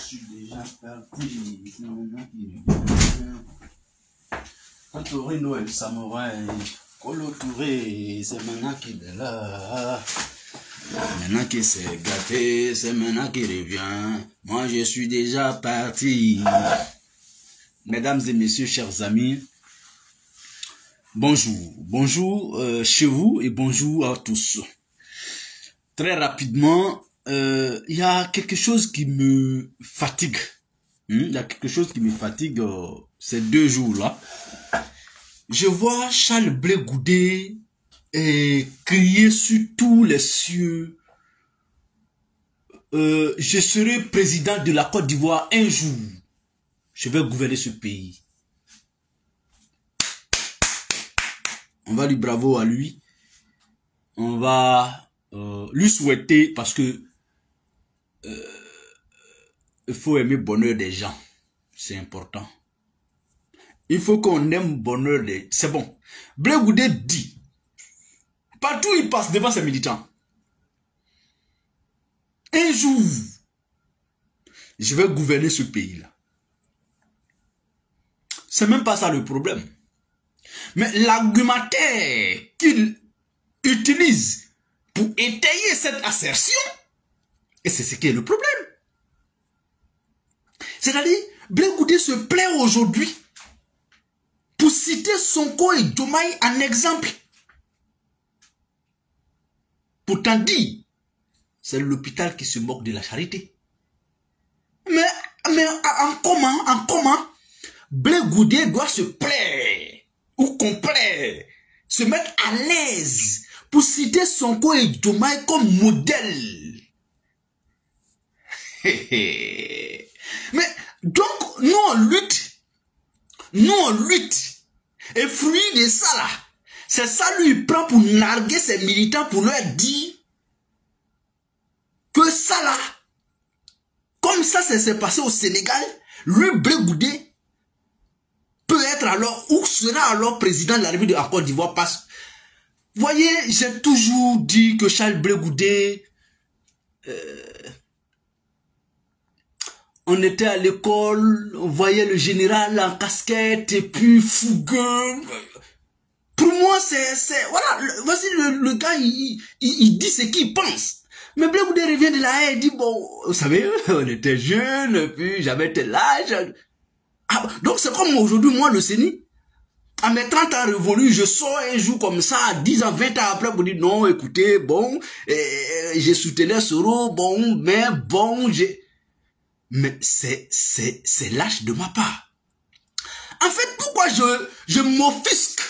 suis déjà parti. Entouré Noël Samouraï, Colo Touré, c'est maintenant qu'il est là. Maintenant qu'il s'est gâté, c'est maintenant qu'il revient. Moi, je suis déjà parti. Mesdames et messieurs, chers amis, bonjour. Bonjour chez vous et bonjour à tous. Très rapidement, il y a quelque chose qui me fatigue. Il y a quelque chose qui me fatigue ces 2 jours-là. Je vois Charles Blé Goudé crier sur tous les cieux. Je serai président de la Côte d'Ivoire un jour. Je vais gouverner ce pays. On va lui bravo à lui. On va lui souhaiter parce que il faut aimer le bonheur des gens. C'est important. Il faut qu'on aime le bonheur des... C'est bon. Blé Goudé dit, partout il passe devant ses militants, un jour, je vais gouverner ce pays-là. C'est même pas ça le problème. Mais l'argumentaire qu'il utilise pour étayer cette assertion, et c'est ce qui est le problème. C'est-à-dire, Blé Goudé se plaît aujourd'hui pour citer Sonko et Diomaye en exemple. Pourtant dit, c'est l'hôpital qui se moque de la charité. Mais en comment Blé Goudé doit se plaire ou complaire, se mettre à l'aise pour citer Sonko et Diomaye comme modèle. Mais donc, nous on lutte. Et fruit de ça là, c'est ça lui prend pour narguer ses militants pour leur dire que ça là, comme ça s'est passé au Sénégal, lui Blé Goudé peut être alors ou sera alors président de la République de la Côte d'Ivoire. Parce vous voyez, j'ai toujours dit que Charles Blé Goudé, on était à l'école, on voyait le général en casquette et puis fougueux. Pour moi, voilà, voici le gars, il dit ce qu'il pense. Mais Blé Goudé revient de la haie, il dit, bon, vous savez, on était jeunes, puis j'avais tel âge. Ah, donc c'est comme aujourd'hui, moi, le CENI. À mes 30 ans révolus, je sors un jour comme ça, 10 ans, 20 ans après, pour dire, non, écoutez, bon, j'ai soutenu Soro, bon, mais bon, Mais c'est lâche de ma part. En fait, pourquoi je m'offusque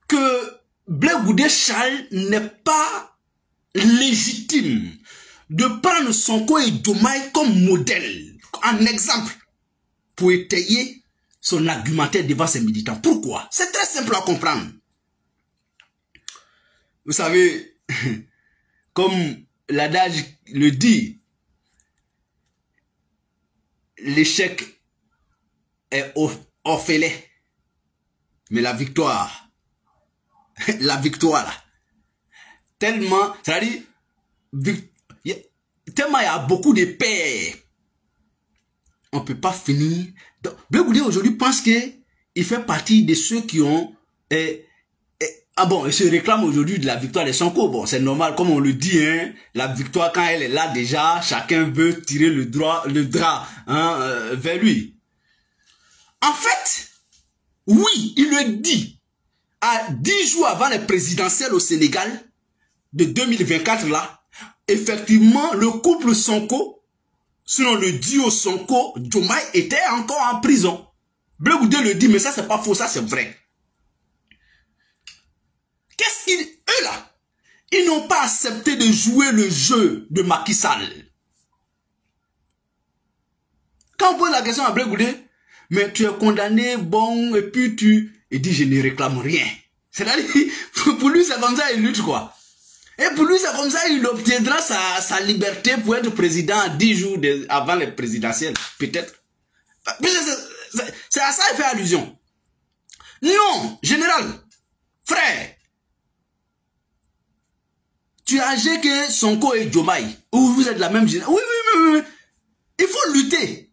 que Blé Goudé Charles n'est pas légitime de prendre Sonko et Diomaye comme modèle, en exemple, pour étayer son argumentaire devant ses militants. Pourquoi? C'est très simple à comprendre. Vous savez, comme l'adage le dit, l'échec est orphelin, mais la victoire là, tellement, c'est-à-dire, tellement il y a beaucoup de pères, on ne peut pas finir. Blé Goudé aujourd'hui pense qu'il fait partie de ceux qui ont... ah bon, il se réclame aujourd'hui de la victoire de Sonko. Bon, c'est normal, comme on le dit, hein, la victoire, quand elle est là déjà, chacun veut tirer le drap vers lui. En fait, oui, il le dit. À 10 jours avant les présidentielles au Sénégal, de 2024 là, effectivement, le couple Sonko, sinon le duo Sonko, Diomaye était encore en prison. Blé Goudé le dit, mais ça c'est pas faux, ça c'est vrai. Qu'est-ce qu'ils, eux là, ils n'ont pas accepté de jouer le jeu de Macky Sall. Quand on pose la question à Blé Goudé, mais tu es condamné, bon, et puis il dit je ne réclame rien. C'est-à-dire, pour lui c'est comme ça, il lutte quoi. Et pour lui c'est comme ça, il obtiendra sa liberté pour être président 10 jours avant les présidentielles, peut-être. C'est à ça qu'il fait allusion. Non, général, frère, tu es âgé que Sonko et Diomaye, ou vous êtes de la même génération. Oui. Il lutter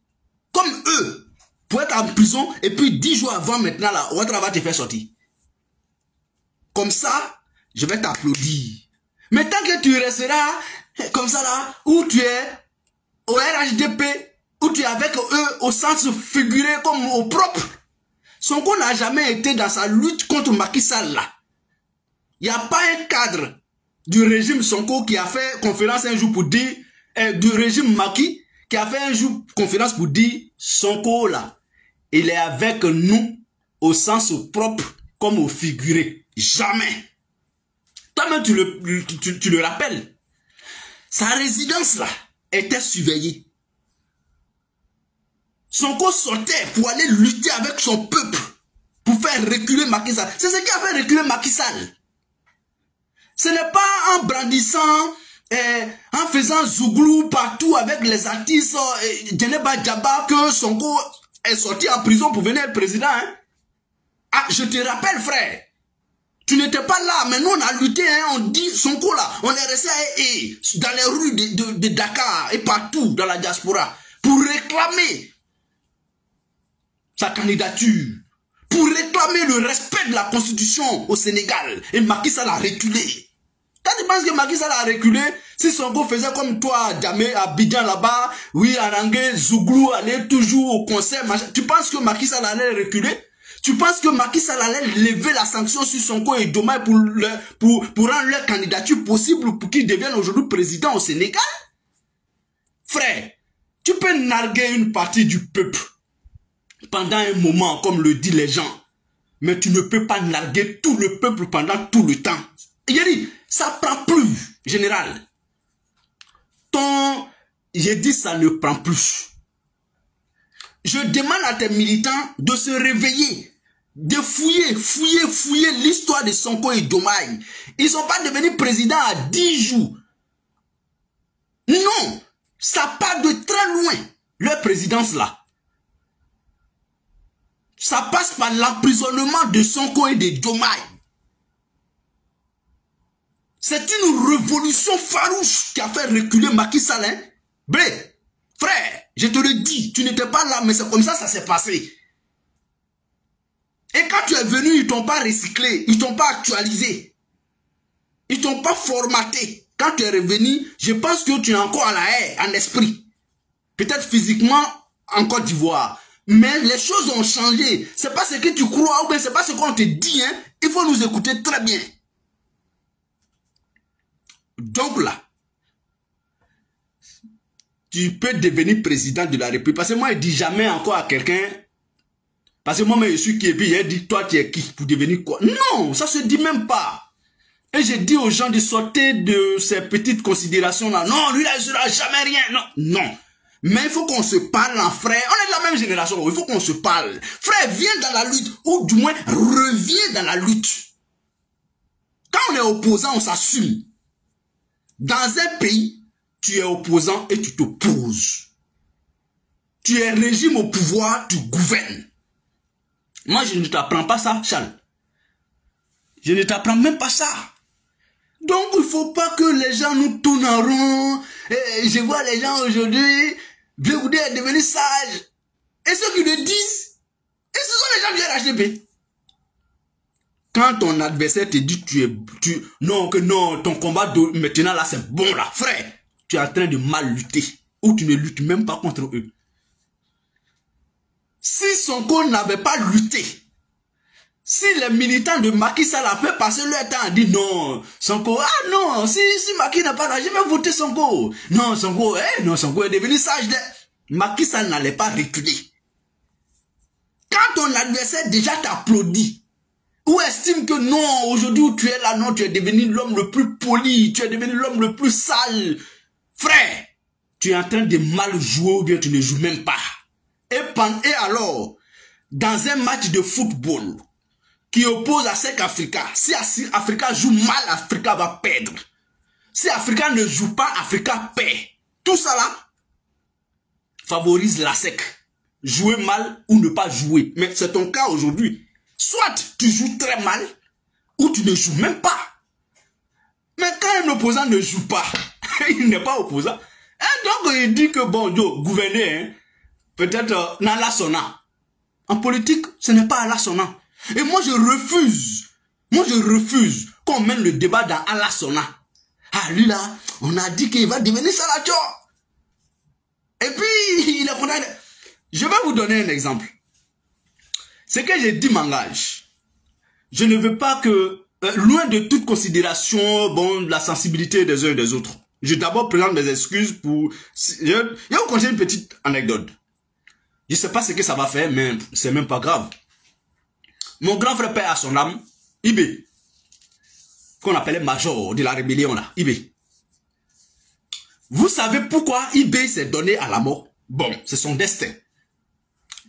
comme eux pour être en prison et puis 10 jours avant maintenant, là, Ouattara va te faire sortir. Comme ça, je vais t'applaudir. Mais tant que tu resteras comme ça là, où tu es au RHDP, où tu es avec eux au sens figuré comme au propre, Sonko n'a jamais été dans sa lutte contre Macky Sall là. Il n'y a pas un cadre du régime Sonko qui a fait conférence un jour pour dire, du régime Macky, qui a fait un jour conférence pour dire, Sonko là, il est avec nous au sens propre comme au figuré. Jamais. Toi-même, tu le rappelles. Sa résidence là était surveillée. Sonko sortait pour aller lutter avec son peuple pour faire reculer Macky Sall. C'est ce qui a fait reculer Macky Sall. Ce n'est pas en brandissant, en faisant zouglou partout avec les artistes, Djeneba Djaba, que Sonko est sorti en prison pour venir être président. Hein? Ah, je te rappelle, frère. Tu n'étais pas là, mais nous on a lutté, hein, on dit Sonko là, on est resté dans les rues de Dakar et partout dans la diaspora pour réclamer sa candidature, pour réclamer le respect de la constitution au Sénégal. Et Macky Sall a reculé. Quand tu penses que Macky Sall a reculé, si Sonko faisait comme toi, Djamé, Abidjan là-bas, oui, Arangé, Zouglou, allait toujours au concert, machin, tu penses que Macky Sall allait reculer? Tu penses que Macky Sall allait lever la sanction sur Sonko et Diomaye pour rendre leur candidature possible pour qu'ils deviennent aujourd'hui président au Sénégal? Frère, tu peux narguer une partie du peuple pendant un moment, comme le disent les gens, mais tu ne peux pas narguer tout le peuple pendant tout le temps. Il a dit, ça prend plus, général. J'ai dit, ça ne prend plus. Je demande à tes militants de se réveiller, de fouiller l'histoire de Sonko et Diomaye. Ils ne sont pas devenus présidents à 10 jours. Non, ça part de très loin, leur présidence là. Ça passe par l'emprisonnement de Sonko et de Diomaye. C'est une révolution farouche qui a fait reculer Macky Sall. Hein? Blé, frère, je te le dis, tu n'étais pas là, mais c'est comme ça ça s'est passé. Et quand tu es venu, ils t'ont pas recyclé, ils t'ont pas actualisé. Ils t'ont pas formaté. Quand tu es revenu, je pense que tu es encore à la haie, en esprit. Peut-être physiquement, en Côte d'Ivoire. Mais les choses ont changé. C'est pas ce que tu crois ou bien c'est pas ce qu'on te dit. Hein? Il faut nous écouter très bien. Donc là, tu peux devenir président de la République. Parce que moi, je dis jamais encore à quelqu'un. Parce que moi, je suis qui et puis il dit, toi, tu es qui pour devenir quoi? Non, ça se dit même pas. Et je dis aux gens de sortir de ces petites considérations-là. Non, lui là, il ne sera jamais rien. Non, non. Mais il faut qu'on se parle en frère. On est de la même génération. Il faut qu'on se parle. Frère, viens dans la lutte. Ou du moins, reviens dans la lutte. Quand on est opposant, on s'assume. Dans un pays, tu es opposant et tu t'opposes. Tu es régime au pouvoir, tu gouvernes. Moi, je ne t'apprends pas ça, Charles. Je ne t'apprends même pas ça. Donc, il ne faut pas que les gens nous tournent en rond. Et je vois les gens aujourd'hui, Blé-Goudé est devenu sage. Et ceux qui le disent, et ce sont les gens du RHDP. Quand ton adversaire te dit non, ton combat de maintenant là, c'est bon là, frère. Tu es en train de mal lutter. Ou tu ne luttes même pas contre eux. Si Sonko n'avait pas lutté, si les militants de Macky Sall avaient passé leur temps à dire non, Sonko, ah non, si Macky n'a pas là, je vais voter Sonko. Non, Sonko, Sonko est devenu sage. Macky Sall n'allait pas reculer. Quand ton adversaire déjà t'applaudit, ou estime que non, aujourd'hui où tu es là, non, tu es devenu l'homme le plus poli, tu es devenu l'homme le plus sale. Frère, tu es en train de mal jouer ou bien tu ne joues même pas. Et alors, dans un match de football qui oppose à SEC Africa, si Africa joue mal, Africa va perdre. Si Africa ne joue pas, Africa perd. Tout ça là favorise la SEC. Jouer mal ou ne pas jouer. Mais c'est ton cas aujourd'hui. Soit tu joues très mal, ou tu ne joues même pas. Mais quand un opposant ne joue pas, il n'est pas opposant. Et donc quand il dit que bon, yo, gouverner, hein, peut-être dans la sonna. En politique, ce n'est pas à la sonna. Et moi, je refuse. Moi, je refuse qu'on mène le débat dans à la sonna. Ah, lui là, on a dit qu'il va devenir Saladio. Et puis, il est condamné. Je vais vous donner un exemple. Ce que j'ai dit m'engage. Je ne veux pas que, loin de toute considération, bon, la sensibilité des uns et des autres. Je d'abord présente mes excuses pour... Je vais vous conter une petite anecdote. Je ne sais pas ce que ça va faire, mais c'est même pas grave. Mon grand frère père à son âme, Ibé, qu'on appelait major de la rébellion là, Ibé. Vous savez pourquoi Ibé s'est donné à la mort? Bon, c'est son destin.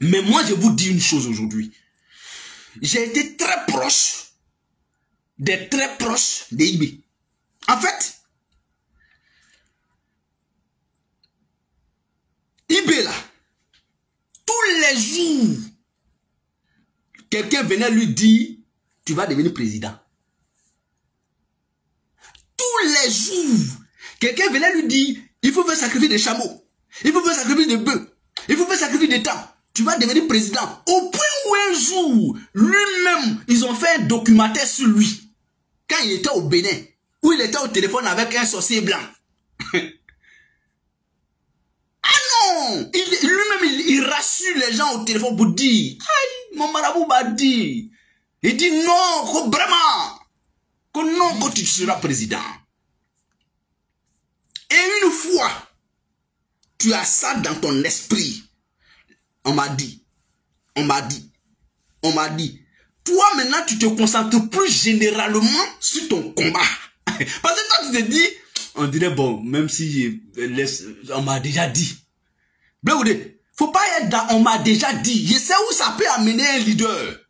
Mais moi, je vous dis une chose aujourd'hui. J'ai été très proche de Ibé. En fait, Ibé là, tous les jours, quelqu'un venait lui dire, tu vas devenir président. Tous les jours, quelqu'un venait lui dire, il faut faire sacrifier des chameaux, il faut faire sacrifier des bœufs, il faut faire sacrifier des temps, tu vas devenir président. Au point où un jour, lui-même, ils ont fait un documentaire sur lui, quand il était au Bénin, où il était au téléphone avec un sorcier blanc. Lui-même, il rassure les gens au téléphone pour dire, aïe, mon marabout m'a dit. Il dit non, que vraiment, que non, que tu seras président. Et une fois, tu as ça dans ton esprit. On m'a dit. Toi, maintenant, tu te concentres plus généralement sur ton combat. Parce que toi, tu te dis, on dirait, bon, même si on m'a déjà dit. Faut pas être dans on m'a déjà dit. Je sais où ça peut amener un leader.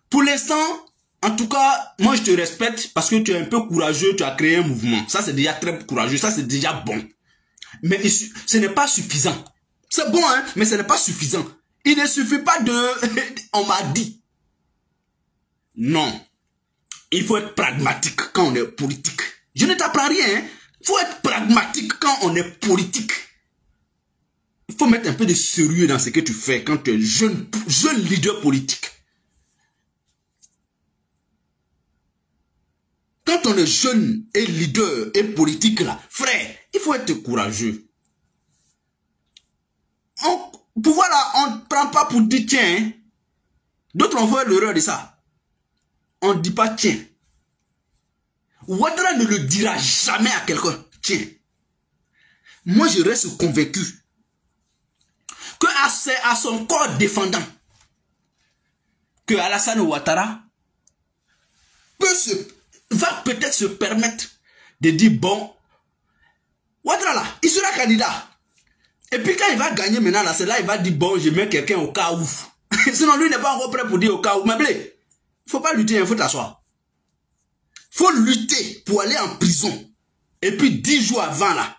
Pour l'instant, en tout cas, moi je te respecte parce que tu es un peu courageux, tu as créé un mouvement. Ça c'est déjà très courageux, ça c'est déjà bon. Mais ce n'est pas suffisant. C'est bon, hein, mais ce n'est pas suffisant. Il ne suffit pas de on m'a dit. Non. Il faut être pragmatique quand on est politique. Je ne t'apprends rien, hein. Il faut être pragmatique quand on est politique. Il faut mettre un peu de sérieux dans ce que tu fais quand tu es jeune leader politique. Quand on est jeune et leader et politique là, frère, il faut être courageux. Pouvoir là, on ne prend pas pour dire tiens. Hein. D'autres ont fait l'erreur de ça. On ne dit pas tiens. Ouattara ne le dira jamais à quelqu'un. Tiens. Moi je reste convaincu que à son corps défendant, que Alassane Ouattara va peut-être se permettre de dire bon, Ouattara là, il sera candidat. Et puis quand il va gagner maintenant là, c'est là il va dire bon, je mets quelqu'un au cas où. Sinon lui n'est pas encore prêt pour dire au cas où. Mais blé, il faut pas lutter, il faut t'asseoir. Faut lutter pour aller en prison. Et puis 10 jours avant là,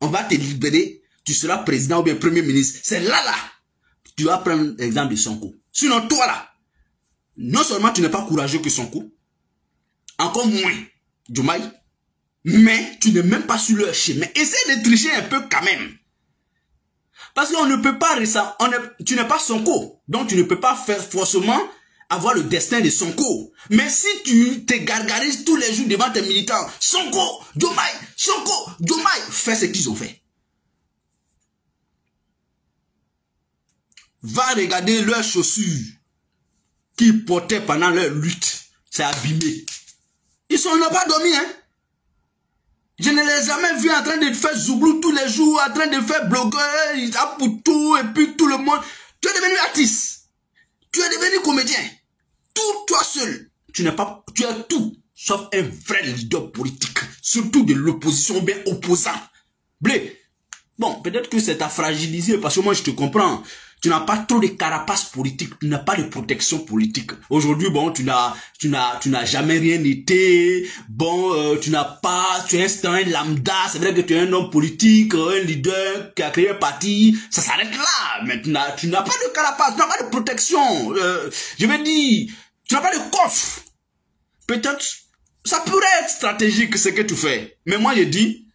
on va te libérer. Tu seras président ou bien premier ministre. C'est là, tu vas prendre l'exemple de Sonko. Sinon, toi là, non seulement tu n'es pas courageux que Sonko, encore moins Diomaye, mais tu n'es même pas sur leur chemin. Essaye de tricher un peu quand même. Parce qu'on ne peut pas, tu n'es pas Sonko, donc tu ne peux pas faire forcément avoir le destin de Sonko. Mais si tu te gargarises tous les jours devant tes militants, Sonko, Diomaye, fais ce qu'ils ont fait. Va regarder leurs chaussures qu'ils portaient pendant leur lutte. C'est abîmé. Ils n'ont pas dormi, hein. Je ne les ai jamais vus en train de faire zouglou tous les jours, en train de faire blogueur, ils tapent tout, et puis tout le monde. Tu es devenu artiste. Tu es devenu comédien. Tout toi seul. Tu es tout, sauf un vrai leader politique. Surtout de l'opposition, bien opposant. Blé. Bon, peut-être que c'est à fragiliser, parce que moi je te comprends. Tu n'as pas trop de carapace politique, tu n'as pas de protection politique. Aujourd'hui, bon, tu n'as jamais rien été. Bon, tu es un lambda. C'est vrai que tu es un homme politique, un leader qui a créé un parti. Ça s'arrête là. Mais tu n'as pas de carapace, tu n'as pas de protection. Je veux dire, tu n'as pas de coffre. Peut-être, ça pourrait être stratégique ce que tu fais. Mais moi, je dis,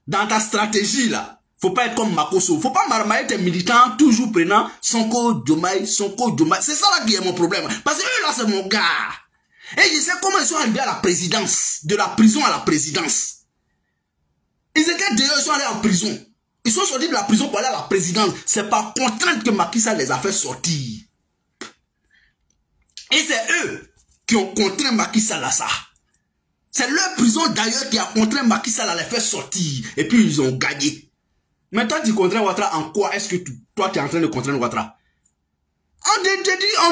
dans ta stratégie là, Faut pas être comme Makosso. Faut pas marmailler tes militants toujours prenant Sonko Diomaye. C'est ça là qui est mon problème. Parce que eux là, c'est mon gars. Et je sais comment ils sont arrivés à la présidence. De la prison à la présidence. Ils étaient dehors, ils sont allés en prison. Ils sont sortis de la prison pour aller à la présidence. C'est par contrainte que Macky Sall les a fait sortir. Et c'est eux qui ont contraint Macky Sall à ça. C'est leur prison d'ailleurs qui a contraint Macky Sall à les faire sortir. Et puis ils ont gagné. Mais toi tu contrains Ouattara en quoi? Est-ce que toi tu es en train de contraindre Ouattara? On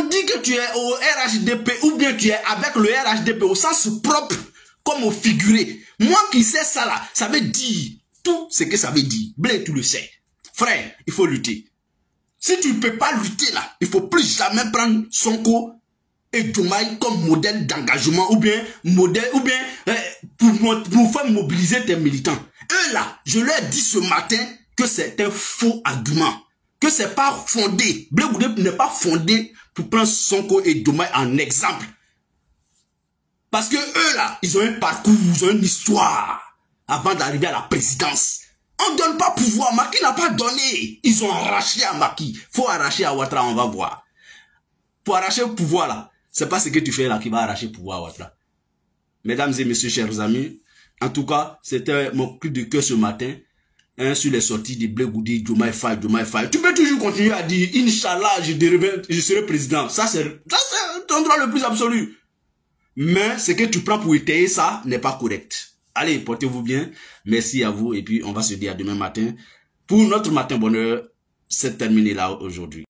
dit que tu es au RHDP ou bien tu es avec le RHDP au sens propre comme au figuré. Moi qui sais ça là, ça veut dire tout ce que ça veut dire. Blé, tu le sais. Frère, il faut lutter. Si tu ne peux pas lutter là, il ne faut plus jamais prendre Sonko et Diomaye comme modèle d'engagement ou bien pour faire mobiliser tes militants. Eux là, je leur ai dit ce matin que c'est un faux argument. Que c'est pas fondé. Blé Goudé n'est pas fondé pour prendre Sonko et Diomaye en exemple. Parce que eux là, ils ont un parcours, ils ont une histoire avant d'arriver à la présidence. On ne donne pas pouvoir. Macky n'a pas donné. Ils ont arraché à Macky. Faut arracher à Ouattara, on va voir. Pour arracher le pouvoir là, c'est pas ce que tu fais là qui va arracher le pouvoir à Ouattara. Mesdames et messieurs, chers amis, en tout cas, c'était mon cri de cœur ce matin. Sur les sorties de Blé Goudé, Diomaye Faye. Tu peux toujours continuer à dire, Inch'Allah, je serai président. Ça, c'est ton droit le plus absolu. Mais ce que tu prends pour étayer ça n'est pas correct. Allez, portez-vous bien. Merci à vous. Et puis, on va se dire à demain matin. Pour notre matin bonheur, c'est terminé là aujourd'hui.